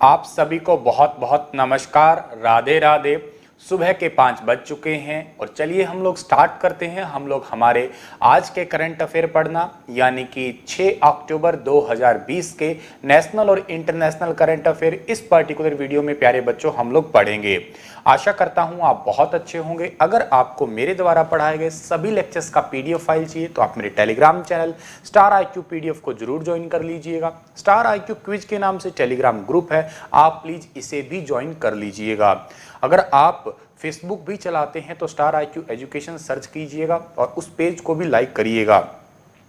आप सभी को बहुत बहुत नमस्कार, राधे राधे। सुबह के 5 बज चुके हैं और चलिए हम लोग स्टार्ट करते हैं। हम लोग हमारे आज के करंट अफेयर पढ़ना, यानी कि 6 अक्टूबर 2020 के नेशनल और इंटरनेशनल करंट अफेयर इस पर्टिकुलर वीडियो में प्यारे बच्चों हम लोग पढ़ेंगे। आशा करता हूं आप बहुत अच्छे होंगे। अगर आपको मेरे द्वारा पढ़ाए गए सभी लेक्चर्स का पीडीएफ फाइल चाहिए तो आप मेरे Telegram channel star IQ PDF को जरूर ज्वाइन कर लीजिएगा। स्टार IQ क्विज के नाम से टेलीग्राम ग्रुप है, आप प्लीज इसे भी ज्वाइन कर लीजिएगा। अगर आप फेसबुक भी चलाते हैं तो स्टार IQ एजुकेशन सर्च कीजिएगा और उस पेज को भी लाइक करिएगा।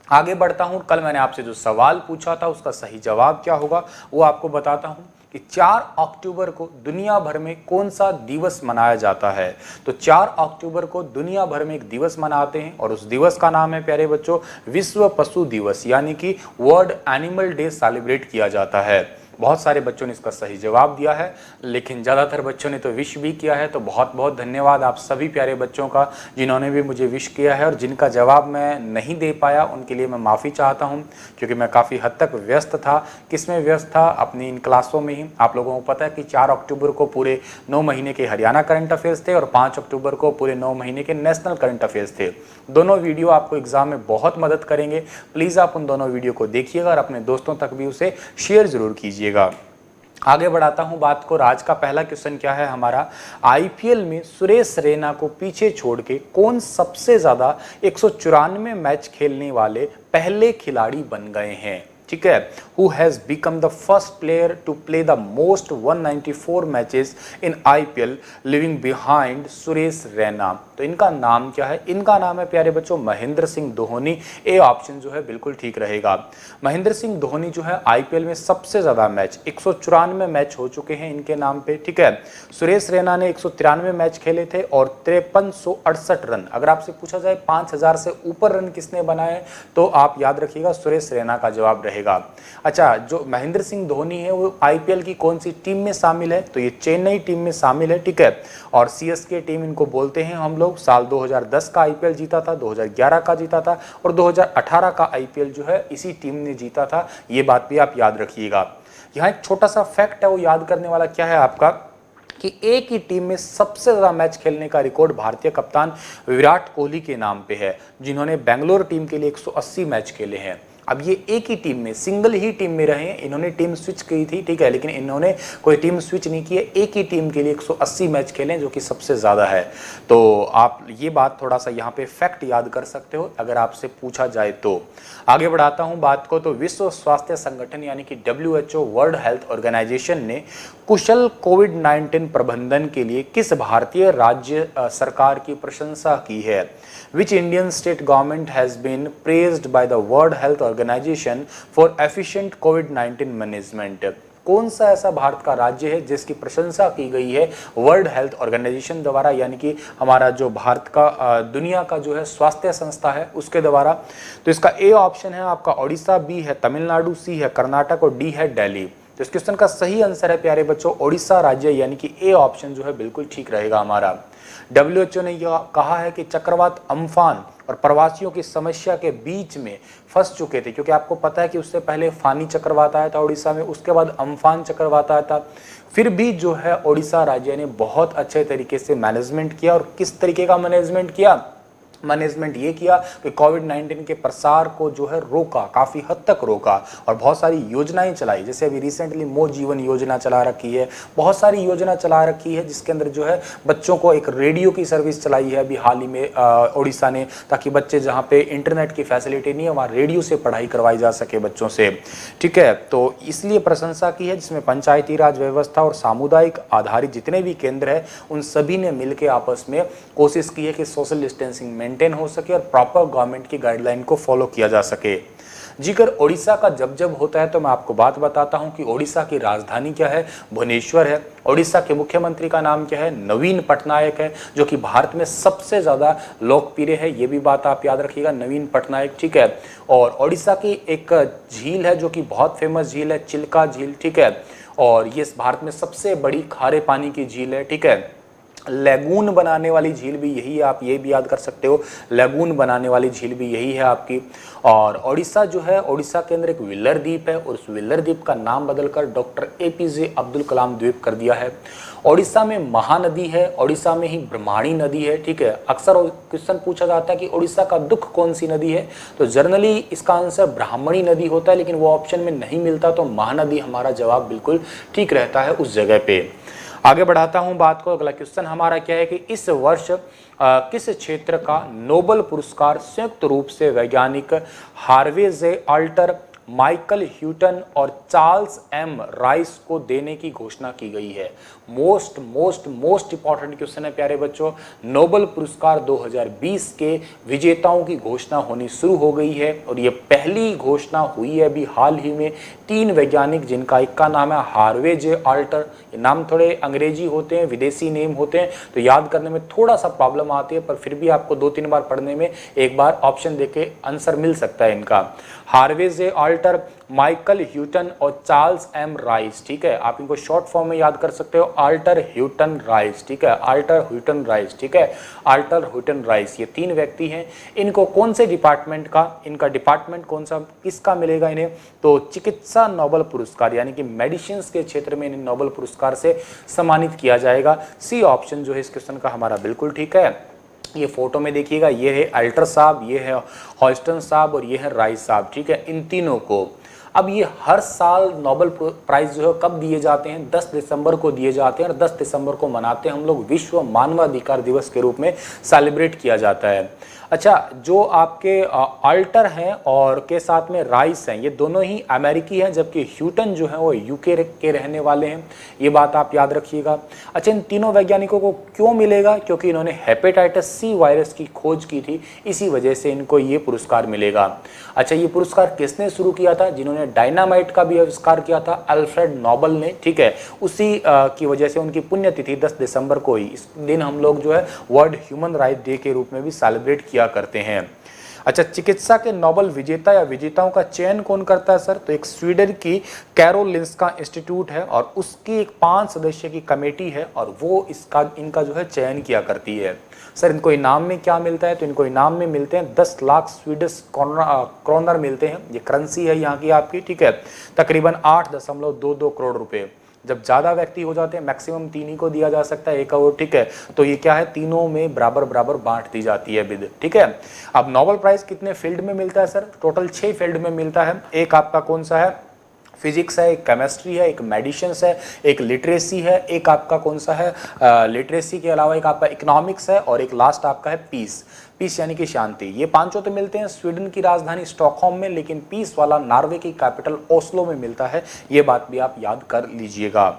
आगे बढ़ता हूं, कल मैंने आपसे जो सवाल पूछा था उसका सही जवाब क्या होगा वो आपको बताता हूं कि 4 अक्टूबर को दुनिया भर में कौन सा दिवस मनाया जाता है। तो 4 अक्टूबर को दुनिया भर में एक दिवस मनाते हैं और उस दिवस का नाम है प्यारे बच्चों विश्व पशु दिवस, यानी कि वर्ल्ड एनिमल डे सेलिब्रेट किया जाता है। बहुत सारे बच्चों ने इसका सही जवाब दिया है, लेकिन ज़्यादातर बच्चों ने तो विश भी किया है। तो बहुत बहुत धन्यवाद आप सभी प्यारे बच्चों का जिन्होंने भी मुझे विश किया है, और जिनका जवाब मैं नहीं दे पाया उनके लिए मैं माफ़ी चाहता हूं, क्योंकि मैं काफ़ी हद तक व्यस्त था। किसमें व्यस्त था? अपनी इन क्लासों में ही। आप लोगों को पता है कि 4 अक्टूबर को पूरे 9 महीने के हरियाणा करंट अफेयर्स थे और 5 अक्टूबर को पूरे 9 महीने के नेशनल करंट अफेयर्स थे। दोनों वीडियो आपको एग्जाम में बहुत मदद करेंगे। प्लीज़ आप उन दोनों वीडियो को देखिएगा और अपने दोस्तों तक भी उसे शेयर जरूर कीजिएगा। आगे बढ़ाता हूं बात को। आज का पहला क्वेश्चन क्या है हमारा, IPL में सुरेश रैना को पीछे छोड़ के कौन सबसे ज्यादा 194 मैच खेलने वाले पहले खिलाड़ी बन गए हैं? ठीक है, who has become the first player to play the most 194 matches in IPL living behind Suresh Raina. तो इनका नाम क्या है? इनका नाम है प्यारे बच्चों महेंद्र सिंह धोनी। ए ऑप्शन जो है बिल्कुल ठीक रहेगा। महेंद्र सिंह धोनी जो है IPL में सबसे ज्यादा मैच 194 मैच हो चुके हैं इनके नाम पे। ठीक है, सुरेश रैना ने 193 मैच खेले थे और 5368 रन। अगर आपसे पूछा जाए 5000 से ऊपर रन किसने बनाए तो आप याद रखिएगा सुरेश रैना का जवाब रहेगा। अच्छा, जो महेंद्र सिंह धोनी है वो IPL की कौन सी टीम में शामिल है? तो ये चेन्नई टीम में शामिल है। ठीक है, और CSK टीम इनको बोलते हैं हम लोग। साल 2010 का IPL जीता था, 2011 का जीता था और 2018 का IPL जो है इसी टीम ने जीता था। ये बात भी आप याद रखिएगा। यहाँ एक छोटा सा फैक्ट है, वो याद करने वाला क्या है आपका, कि एक ही टीम में सबसे ज्यादा मैच खेलने का रिकॉर्ड भारतीय कप्तान विराट कोहली के नाम पे है, जिन्होंने बेंगलोर टीम के लिए 180 मैच खेले हैं। अब ये एक ही टीम में, सिंगल ही टीम में रहे हैं। इन्होंने टीम स्विच की थी, ठीक है, लेकिन इन्होंने कोई टीम स्विच नहीं की है। एक ही टीम के लिए 180 मैच खेले, जो कि सबसे ज़्यादा है। तो आप ये बात थोड़ा सा यहाँ पे फैक्ट याद कर सकते हो अगर आपसे पूछा जाए तो। आगे बढ़ाता हूँ बात को। तो विश्व स्वास्थ्य संगठन यानी कि WHO वर्ल्ड हेल्थ ऑर्गेनाइजेशन ने कुशल कोविड-19 प्रबंधन के लिए किस भारतीय राज्य सरकार की प्रशंसा की है? Which Indian state government has been praised by the World Health Organization for efficient COVID-19 management? कौन सा ऐसा भारत का राज्य है जिसकी प्रशंसा की गई है वर्ल्ड हेल्थ ऑर्गेनाइजेशन द्वारा, यानी कि हमारा जो भारत का दुनिया का जो है स्वास्थ्य संस्था है उसके द्वारा? तो इसका ए ऑप्शन है आपका ओडिशा, बी है तमिलनाडु, सी है कर्नाटक और डी है दिल्ली। तो इस क्वेश्चन का सही आंसर है प्यारे बच्चों ओडिशा राज्य, यानी कि ए ऑप्शन जो है बिल्कुल ठीक रहेगा हमारा। WHO ने यह कहा है कि चक्रवात अम्फान और प्रवासियों की समस्या के बीच में फंस चुके थे, क्योंकि आपको पता है कि उससे पहले फानी चक्रवात आया था उड़ीसा में, उसके बाद अम्फान चक्रवात आया था। फिर भी जो है ओडिशा राज्य ने बहुत अच्छे तरीके से मैनेजमेंट किया। और किस तरीके का मैनेजमेंट किया? मैनेजमेंट ये किया कि कोविड-19 के प्रसार को जो है रोका, काफ़ी हद तक रोका, और बहुत सारी योजनाएं चलाई। जैसे अभी रिसेंटली मो जीवन योजना चला रखी है, बहुत सारी योजना चला रखी है, जिसके अंदर जो है बच्चों को एक रेडियो की सर्विस चलाई है अभी हाल ही में ओडिशा ने, ताकि बच्चे जहाँ पे इंटरनेट की फैसिलिटी नहीं है वहाँ रेडियो से पढ़ाई करवाई जा सके बच्चों से। ठीक है, तो इसलिए प्रशंसा की है, जिसमें पंचायती राज व्यवस्था और सामुदायिक आधारित जितने भी केंद्र है उन सभी ने मिलकर आपस में कोशिश की है कि सोशल डिस्टेंसिंग मेंटेन हो सके और प्रॉपर गवर्नमेंट की गाइडलाइन को फॉलो किया जा सके। जिक्र ओडिशा का जब जब होता है तो मैं आपको बात बताता हूं कि ओडिशा की राजधानी क्या है? भुवनेश्वर है। ओडिशा के मुख्यमंत्री का नाम क्या है? नवीन पटनायक है, जो कि भारत में सबसे ज्यादा लोकप्रिय है। ये भी बात आप याद रखिएगा, नवीन पटनायक। ठीक है, और ओडिशा की एक झील है जो कि बहुत फेमस झील है, चिल्का झील। ठीक है, और ये भारत में सबसे बड़ी खारे पानी की झील है। ठीक है, लैगून बनाने वाली झील भी यही है, आप ये भी याद कर सकते हो, लैगून बनाने वाली झील भी यही है आपकी। और ओडिशा जो है, ओडिशा के अंदर एक व्हीलर द्वीप है और उस व्हीलर द्वीप का नाम बदलकर डॉक्टर एपीजे अब्दुल कलाम द्वीप कर दिया है। ओडिशा में महानदी है, ओडिशा में ही ब्रह्माणी नदी है, ठीक है। अक्सर क्वेश्चन पूछा जाता है कि ओडिशा का दुख कौन सी नदी है, तो जनरली इसका आंसर ब्राह्मणी नदी होता है, लेकिन वो ऑप्शन में नहीं मिलता, तो महानदी हमारा जवाब बिल्कुल ठीक रहता है उस जगह पे। आगे बढ़ाता हूं बात को। अगला क्वेश्चन हमारा क्या है कि इस वर्ष किस क्षेत्र का नोबेल पुरस्कार संयुक्त रूप से वैज्ञानिक हार्वे जे अल्टर, माइकल ह्यूटन और चार्ल्स एम राइस को देने की घोषणा की गई है। मोस्ट इंपॉर्टेंट क्वेश्चन है प्यारे बच्चों। नोबेल पुरस्कार 2020 के विजेताओं की घोषणा होनी शुरू हो गई है और ये पहली घोषणा हुई है अभी हाल ही में। 3 वैज्ञानिक, जिनका एक का नाम है हार्वे जे अल्टर, ये नाम थोड़े अंग्रेजी होते हैं, विदेशी नेम होते हैं, तो याद करने में थोड़ा सा प्रॉब्लम आती है, पर फिर भी आपको 2-3 बार पढ़ने में एक बार ऑप्शन देके आंसर मिल सकता है इनका। हार्वे जे अल्टर, माइकल ह्यूटन और चार्ल्स एम राइस, ठीक है। आप इनको शॉर्ट फॉर्म में याद कर सकते हो, अल्टर ह्यूटन राइस, ठीक है, अल्टर ह्यूटन राइस, ठीक है, अल्टर ह्यूटन राइस। ये 3 व्यक्ति हैं। इनको कौन से डिपार्टमेंट का, इनका डिपार्टमेंट कौन सा, किसका मिलेगा इन्हें, तो चिकित्सा नोबेल पुरस्कार, यानी कि मेडिसिन के क्षेत्र में इन्हें नोबेल पुरस्कार से सम्मानित किया जाएगा। सी ऑप्शन जो है इस क्वेश्चन का हमारा बिल्कुल ठीक है। ये फोटो में देखिएगा, ये है अल्टर साहब, ये है हॉस्टन साहब और ये है राइस साहब, ठीक है, इन तीनों को। अब ये हर साल नोबेल प्राइज जो है कब दिए जाते हैं, 10 दिसंबर को दिए जाते हैं और 10 दिसंबर को मनाते हैं हम लोग विश्व मानवाधिकार दिवस के रूप में सेलिब्रेट किया जाता है। अच्छा, जो आपके अल्टर हैं और के साथ में राइस हैं, ये दोनों ही अमेरिकी हैं, जबकि ह्यूटन जो है वो यूके के रहने वाले हैं, ये बात आप याद रखिएगा। अच्छा, इन तीनों वैज्ञानिकों को क्यों मिलेगा, क्योंकि इन्होंने हेपेटाइटिस सी वायरस की खोज की थी, इसी वजह से इनको ये पुरस्कार मिलेगा। अच्छा, ये पुरस्कार किसने शुरू किया था, जिन्होंने डायनामाइट का भी आविष्कार किया था, अल्फ्रेड नोबेल ने, ठीक है। उसी की वजह से उनकी पुण्यतिथि 10 दिसंबर को ही, इस दिन हम लोग जो है वर्ल्ड ह्यूमन राइट डे के रूप में भी सेलिब्रेट किया करते हैं। अच्छा, चिकित्सा के नोबेल विजेता या विजेताओं का चयन कौन करता है सर, तो एक स्वीडन की कैरोलिंस्का इंस्टीट्यूट है और उसकी एक 5 सदस्य की कमेटी है और वो इनका जो है चयन किया करती है। सर, इनको इनाम में क्या मिलता है, तो इनको इनाम में मिलते हैं 10 लाख स्वीडिश क्रोनर मिलते हैं, ये करेंसी है यहाँ की आपकी, ठीक है, तकरीबन 8.22 करोड़ रुपए। जब ज़्यादा व्यक्ति हो जाते हैं, मैक्सिमम 3 ही को दिया जा सकता है, 1 करोड़, ठीक है, तो ये क्या है, तीनों में बराबर बराबर बांट दी जाती है विद, ठीक है। अब नोबेल प्राइज कितने फील्ड में मिलता है सर, टोटल 6 फील्ड में मिलता है। एक आपका कौन सा है, फिजिक्स है, एक केमिस्ट्री है, एक मेडिसिन है, एक लिटरेसी है, एक आपका कौन सा है, लिटरेसी के अलावा एक आपका इकोनॉमिक्स है और एक लास्ट आपका है पीस यानी कि शांति। ये 5 तो मिलते हैं स्वीडन की राजधानी स्टॉकहोम में, लेकिन पीस वाला नॉर्वे की कैपिटल ओस्लो में मिलता है, ये बात भी आप याद कर लीजिएगा।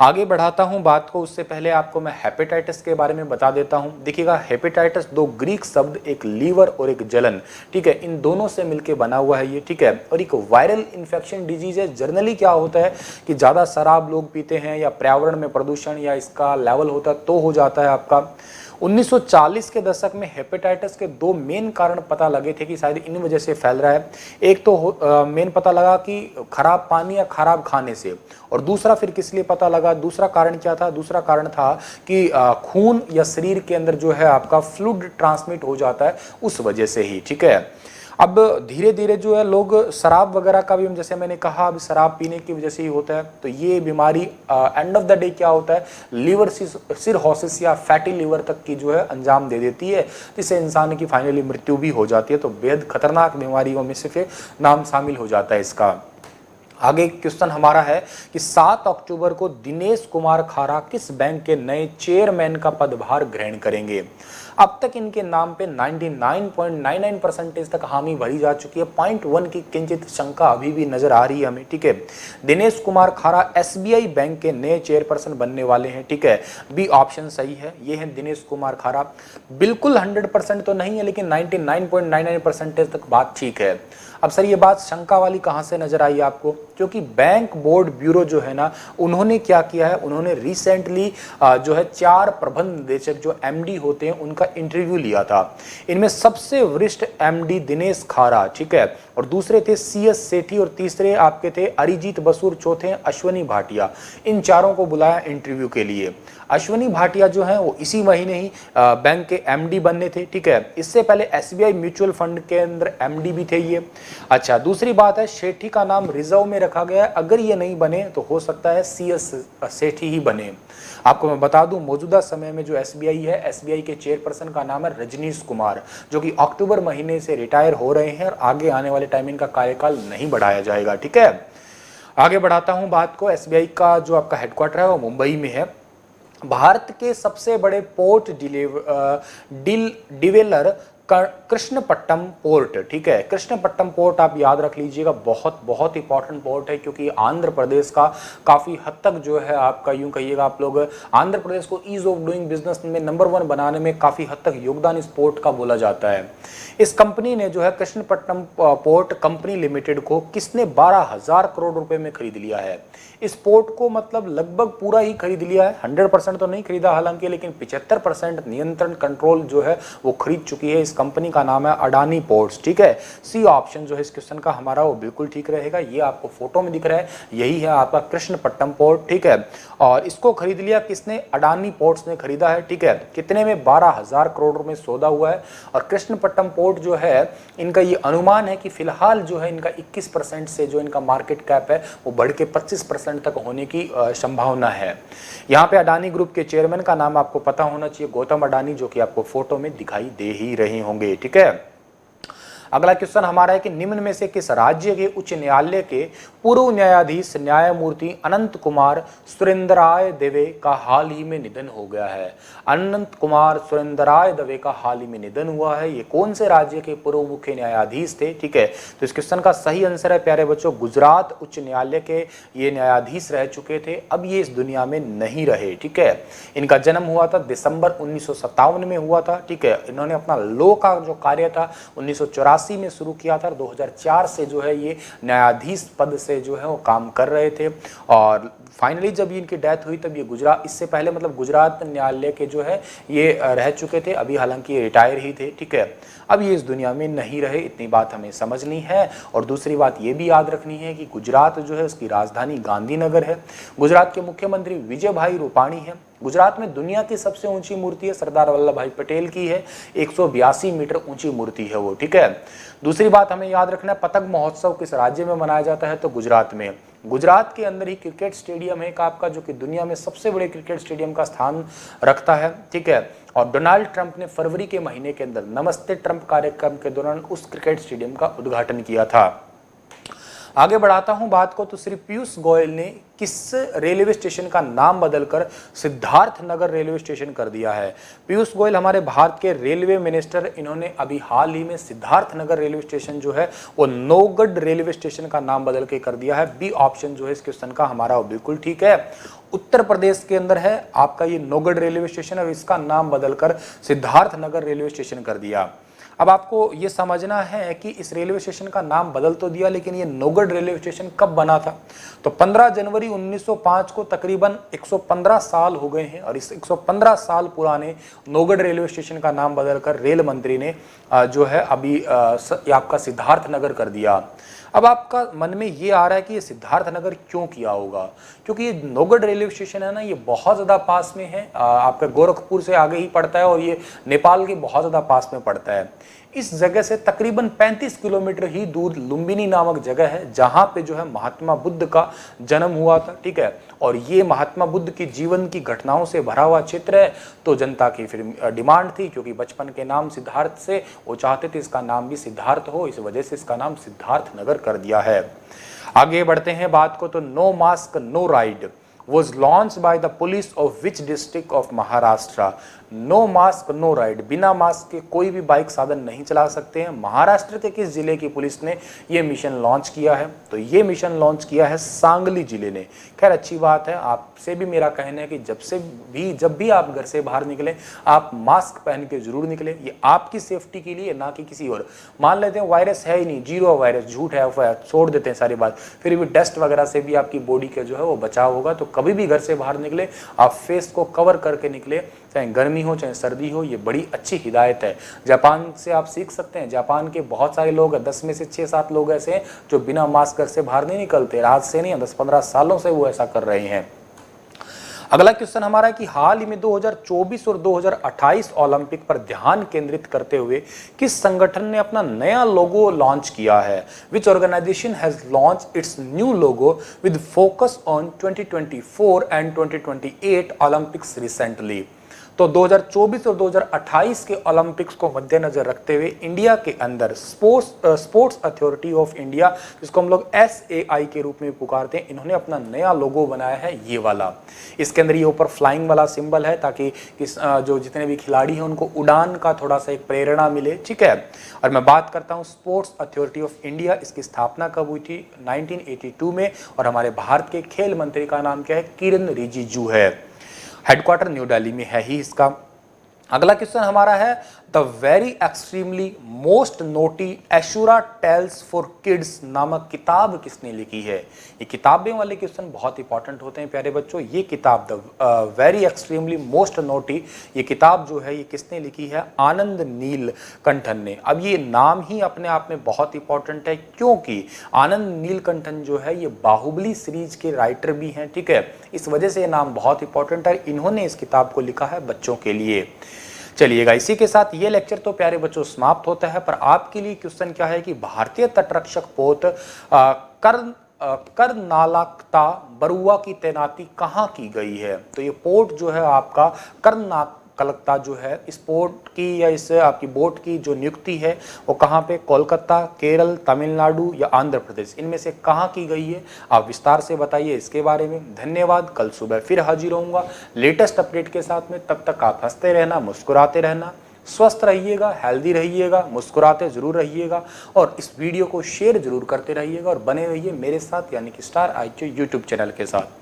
आगे बढ़ाता हूं बात को, उससे पहले आपको मैं हेपेटाइटिस के बारे में बता देता हूं। देखिएगा, हेपेटाइटिस 2 ग्रीक शब्द, एक लीवर और एक जलन, ठीक है, इन दोनों से मिलके बना हुआ है ये, ठीक है, और एक वायरल इन्फेक्शन डिजीज है। जनरली क्या होता है कि ज़्यादा शराब लोग पीते हैं या पर्यावरण में प्रदूषण या इसका लेवल होता है तो हो जाता है आपका। 1940 के दशक में हेपेटाइटिस के 2 मेन कारण पता लगे थे कि शायद इन वजह से फैल रहा है। एक तो मेन पता लगा कि खराब पानी या खराब खाने से, और दूसरा फिर किस लिए पता लगा, दूसरा कारण क्या था, दूसरा कारण था कि खून या शरीर के अंदर जो है आपका फ्लूइड ट्रांसमिट हो जाता है, उस वजह से ही, ठीक है। अब धीरे धीरे जो है लोग शराब वगैरह का भी, जैसे मैंने कहा, अभी शराब पीने की वजह से ही होता है, तो ये बीमारी एंड ऑफ द डे क्या होता है, लीवर सिरहोसिस या फैटी लीवर तक की जो है अंजाम दे देती है, जिससे इंसान की फाइनली मृत्यु भी हो जाती है। तो बेहद खतरनाक बीमारियों में से फिर नाम शामिल हो जाता है इसका। आगे क्वेश्चन हमारा है कि 7 अक्टूबर को दिनेश कुमार खारा किस बैंक के नए चेयरमैन का पदभार ग्रहण करेंगे। अब तक इनके नाम पे 99.99% तक हामी भरी जा चुकी है, 0.1 की किंचित शंका अभी भी नजर आ रही है हमें, ठीक है। दिनेश कुमार खारा SBI बैंक के नए चेयरपर्सन बनने वाले हैं, ठीक है, बी ऑप्शन सही है, ये है दिनेश कुमार खारा। बिल्कुल 100% तो नहीं है, लेकिन 99.99% तक बात ठीक है। अब सर ये बात शंका वाली कहाँ से नजर आई आपको? क्योंकि बैंक बोर्ड ब्यूरो जो है ना, उन्होंने क्या किया है, उन्होंने रिसेंटली जो है 4 प्रबंध निदेशक जो एमडी होते हैं उनका इंटरव्यू लिया था। इनमें सबसे वरिष्ठ एमडी दिनेश खारा, ठीक है, और दूसरे थे सीएस सेठी, और तीसरे आपके थे अरिजीत बसूर, चौथे अश्वनी भाटिया। इन चारों को बुलाया इंटरव्यू के लिए। अश्वनी भाटिया जो है वो इसी महीने ही बैंक के एमडी बनने थे, ठीक है। इससे पहले एसबीआई म्यूचुअल फंड के अंदर एमडी भी थे ये। अच्छा, दूसरी बात है सेठी का नाम रिजर्व में रखा गया है, अगर ये नहीं बने तो हो सकता है सीएस सेठी ही बने। आपको मैं बता दूं, मौजूदा समय में जो एसबीआई है, एसबीआई के चेयरपर्सन का नाम है रजनीश कुमार, जो कि अक्टूबर महीने से रिटायर हो रहे हैं और आगे आने वाले टाइम इनका कार्यकाल नहीं बढ़ाया जाएगा, ठीक है। आगे बढ़ाता हूं बात को। एसबीआई का जो आपका हेडक्वार्टर है वो मुंबई में है। भारत के सबसे बड़े पोर्ट डिवेलर कृष्णपट्टनम पोर्ट, ठीक है, कृष्णपट्टनम पोर्ट आप याद रख लीजिएगा, बहुत बहुत इंपॉर्टेंट पोर्ट है, क्योंकि आंध्र प्रदेश का काफ़ी हद तक जो है आपका यूं कहिएगा आप लोग, आंध्र प्रदेश को ईज ऑफ डूइंग बिजनेस में नंबर 1 बनाने में काफ़ी हद तक योगदान इस पोर्ट का बोला जाता है। इस कंपनी ने जो है कृष्णपट्टनम पोर्ट कंपनी लिमिटेड को किसने 12,000 करोड़ रुपए में खरीद लिया है। इस पोर्ट को मतलब लगभग पूरा ही खरीद लिया है, 100% तो नहीं खरीदा हालांकि, लेकिन 75% नियंत्रण कंट्रोल जो है वो खरीद चुकी है। इस कंपनी का नाम है अडानी पोर्ट्स, ठीक है। सी ऑप्शन जो है इस क्वेश्चन का हमारा वो बिल्कुल ठीक रहेगा। ये आपको फोटो में दिख रहा है, यही है आपका कृष्णपट्टनम पोर्ट, ठीक है। और इसको खरीद लिया किसने? अडानी पोर्ट्स ने खरीदा है, ठीक है। कितने में? 12,000 करोड़ में सौदा हुआ है। और कृष्णपट्टनम पोर्ट जो है, इनका ये अनुमान है कि फिलहाल जो है इनका 21% से जो इनका मार्केट कैप है वो बढ़ के 25% तक होने की संभावना है। यहाँ पे अडानी ग्रुप के चेयरमैन का नाम आपको पता होना चाहिए, गौतम अडानी, जो कि आपको फोटो में दिखाई दे ही रहे होंगे, ठीक है। अगला क्वेश्चन हमारा है कि निम्न में से किस राज्य के उच्च न्यायालय के पूर्व न्यायाधीश न्यायमूर्ति अनंत कुमार सुरेंद्राय दवे का हाल ही में निधन हो गया है। अनंत कुमार सुरेंद्राय दवे का हाल ही में निधन हुआ है। ये कौन से राज्य के पूर्व मुख्य न्यायाधीश थे, ठीक है। तो इस क्वेश्चन का सही आंसर है प्यारे बच्चों, गुजरात उच्च न्यायालय के ये न्यायाधीश रह चुके थे, अब ये इस दुनिया में नहीं रहे, ठीक है। इनका जन्म हुआ था दिसंबर 1957 में हुआ था, ठीक है। इन्होंने अपना लॉ का जो कार्य था 1984 में शुरू किया था, 2004 से जो है ये न्यायाधीश पद से जो है वो काम कर रहे थे। और फाइनली जब इनकी डेथ हुई तब ये गुजरात, इससे पहले मतलब गुजरात न्यायालय के जो है ये रह चुके थे, अभी हालांकि ये रिटायर ही थे, ठीक है। अब ये इस दुनिया में नहीं रहे, इतनी बात हमें समझनी है। और दूसरी बात ये भी याद रखनी है कि गुजरात जो है उसकी राजधानी गांधीनगर है। गुजरात के मुख्यमंत्री विजय भाई रूपाणी है। गुजरात में दुनिया की सबसे ऊंची मूर्ति है सरदार वल्लभ भाई पटेल की है, 182 मीटर ऊंची मूर्ति है वो, ठीक है। दूसरी बात हमें याद रखना है, पतंग महोत्सव किस राज्य में मनाया जाता है? तो गुजरात में। गुजरात के अंदर ही क्रिकेट स्टेडियम है आपका, जो कि दुनिया में सबसे बड़े क्रिकेट स्टेडियम का स्थान रखता है, ठीक है। और डोनाल्ड ट्रंप ने फरवरी के महीने के अंदर नमस्ते ट्रंप कार्यक्रम के दौरान उस क्रिकेट स्टेडियम का उद्घाटन किया था। आगे बढ़ाता हूं बात को, तो श्री पीयूष गोयल ने किस रेलवे स्टेशन का नाम बदलकर सिद्धार्थ नगर रेलवे स्टेशन कर दिया है? पीयूष गोयल हमारे भारत के रेलवे मिनिस्टर, इन्होंने अभी हाल ही में सिद्धार्थ नगर रेलवे स्टेशन जो है वो नौगढ़ रेलवे स्टेशन का नाम बदल के कर दिया है। बी ऑप्शन जो है इस क्वेश्चन का हमारा वो बिल्कुल ठीक है। उत्तर प्रदेश के अंदर है आपका ये नौगढ़ रेलवे स्टेशन और इसका नाम बदलकर सिद्धार्थ नगर रेलवे स्टेशन कर दिया। अब आपको ये समझना है कि इस रेलवे स्टेशन का नाम बदल तो दिया, लेकिन ये नौगढ़ रेलवे स्टेशन कब बना था? तो 15 जनवरी 1905 को तकरीबन 115 साल हो गए हैं और इस 115 साल पुराने नौगढ़ रेलवे स्टेशन का नाम बदलकर रेल मंत्री ने जो है अभी आपका सिद्धार्थ नगर कर दिया। अब आपका मन में ये आ रहा है कि ये सिद्धार्थ नगर क्यों किया होगा? क्योंकि ये नौगढ़ रेलवे स्टेशन है ना, ये बहुत ज़्यादा पास में है, आपका गोरखपुर से आगे ही पड़ता है और ये नेपाल के बहुत ज़्यादा पास में पड़ता है। इस जगह से तकरीबन 35 किलोमीटर ही दूर लुम्बिनी नामक जगह है, जहाँ पे जो है महात्मा बुद्ध का जन्म हुआ था, ठीक है। और ये महात्मा बुद्ध की जीवन की घटनाओं से भरा हुआ क्षेत्र है, तो जनता की फिर डिमांड थी, क्योंकि बचपन के नाम सिद्धार्थ से वो चाहते थे इसका नाम भी सिद्धार्थ हो, इस वजह से इसका नाम सिद्धार्थ नगर कर दिया है। आगे बढ़ते हैं बात को, तो no mask no ride was launched by the police of which district of Maharashtra? No mask no ride, बिना मास्क के कोई भी बाइक साधन नहीं चला सकते हैं। महाराष्ट्र के किस जिले की पुलिस ने ये मिशन लॉन्च किया है? तो ये मिशन लॉन्च किया है सांगली जिले ने। खैर अच्छी बात है, आपसे भी मेरा कहना है कि जब भी आप घर से बाहर निकलें आप मास्क पहन के जरूर निकलें। ये आपकी सेफ्टी के लिए, ना कि किसी और। मान लेते हैं वायरस है ही नहीं, जीरो वायरस, झूठ है, छोड़ देते हैं सारी बात, फिर भी डस्ट वगैरह से भी आपकी बॉडी का जो है वो बचाव होगा। तो कभी भी घर से बाहर निकले आप फेस को कवर करके निकले, चाहे गर्मी हो चाहे सर्दी हो। ये बड़ी अच्छी हिदायत है, जापान से आप सीख सकते हैं। जापान के बहुत सारे लोग, 10 में से 6-7 लोग ऐसे हैं जो बिना मास्क घर से बाहर नहीं निकलते, रात से नहीं, 10-15 सालों से वो ऐसा कर रहे हैं। अगला क्वेश्चन हमारा है कि हाल ही में 2024 और 2028 ओलंपिक पर ध्यान केंद्रित करते हुए किस संगठन ने अपना नया लोगो लॉन्च किया है? Which organisation has launch its new logo with focus on 2024 and 2028 Olympics recently? तो 2024 और 2028 के ओलंपिक्स को मद्देनजर रखते हुए इंडिया के अंदर स्पोर्ट्स अथॉरिटी ऑफ इंडिया, जिसको हम लोग SAI के रूप में पुकारते हैं, इन्होंने अपना नया लोगो बनाया है ये वाला। इसके अंदर ये ऊपर फ्लाइंग वाला सिंबल है ताकि जो जितने भी खिलाड़ी हैं उनको उड़ान का थोड़ा सा एक प्रेरणा मिले, ठीक है। और मैं बात करता हूँ स्पोर्ट्स अथॉरिटी ऑफ इंडिया, इसकी स्थापना कब हुई थी? 1982 में। और हमारे भारत के खेल मंत्री का नाम क्या है? किरण रिजिजू है। हेडक्वार्टर न्यू दिल्ली में है ही इसका। अगला क्वेश्चन हमारा है the very extremely most naughty एशुरा टेल्स फॉर किड्स नामक किताब किसने लिखी है? ये किताबें वाले क्वेश्चन बहुत इंपॉर्टेंट होते हैं प्यारे बच्चों। ये किताब the very extremely most naughty, ये किताब जो है ये किसने लिखी है? आनंद नीलकंठन ने। अब ये नाम ही अपने आप में बहुत इंपॉर्टेंट है, क्योंकि आनंद नीलकंठन जो है ये बाहुबली सीरीज के राइटर भी हैं, ठीक है। इस वजह से ये नाम बहुत इंपॉर्टेंट है। इन्होंने इस किताब को लिखा है बच्चों के लिए। चलिएगा, इसी के साथ ये लेक्चर तो प्यारे बच्चों समाप्त होता है। पर आपके लिए क्वेश्चन क्या है कि भारतीय तटरक्षक पोत कर्नालकता बरुआ की तैनाती कहाँ की गई है? तो ये पोर्ट जो है आपका कर्नालकता जो है, इस पोर्ट की या इस आपकी बोट की जो नियुक्ति है वो कहाँ पे? कोलकाता, केरल, तमिलनाडु या आंध्र प्रदेश, इनमें से कहाँ की गई है? आप विस्तार से बताइए इसके बारे में। धन्यवाद। कल सुबह फिर हाजिर होऊंगा लेटेस्ट अपडेट के साथ में। तब तक आप हंसते रहना, मुस्कुराते रहना, स्वस्थ रहिएगा, हेल्दी रहिएगा, मुस्कुराते जरूर रहिएगा और इस वीडियो को शेयर जरूर करते रहिएगा और बने रहिए मेरे साथ यानी कि स्टार IQ यूट्यूब चैनल के साथ।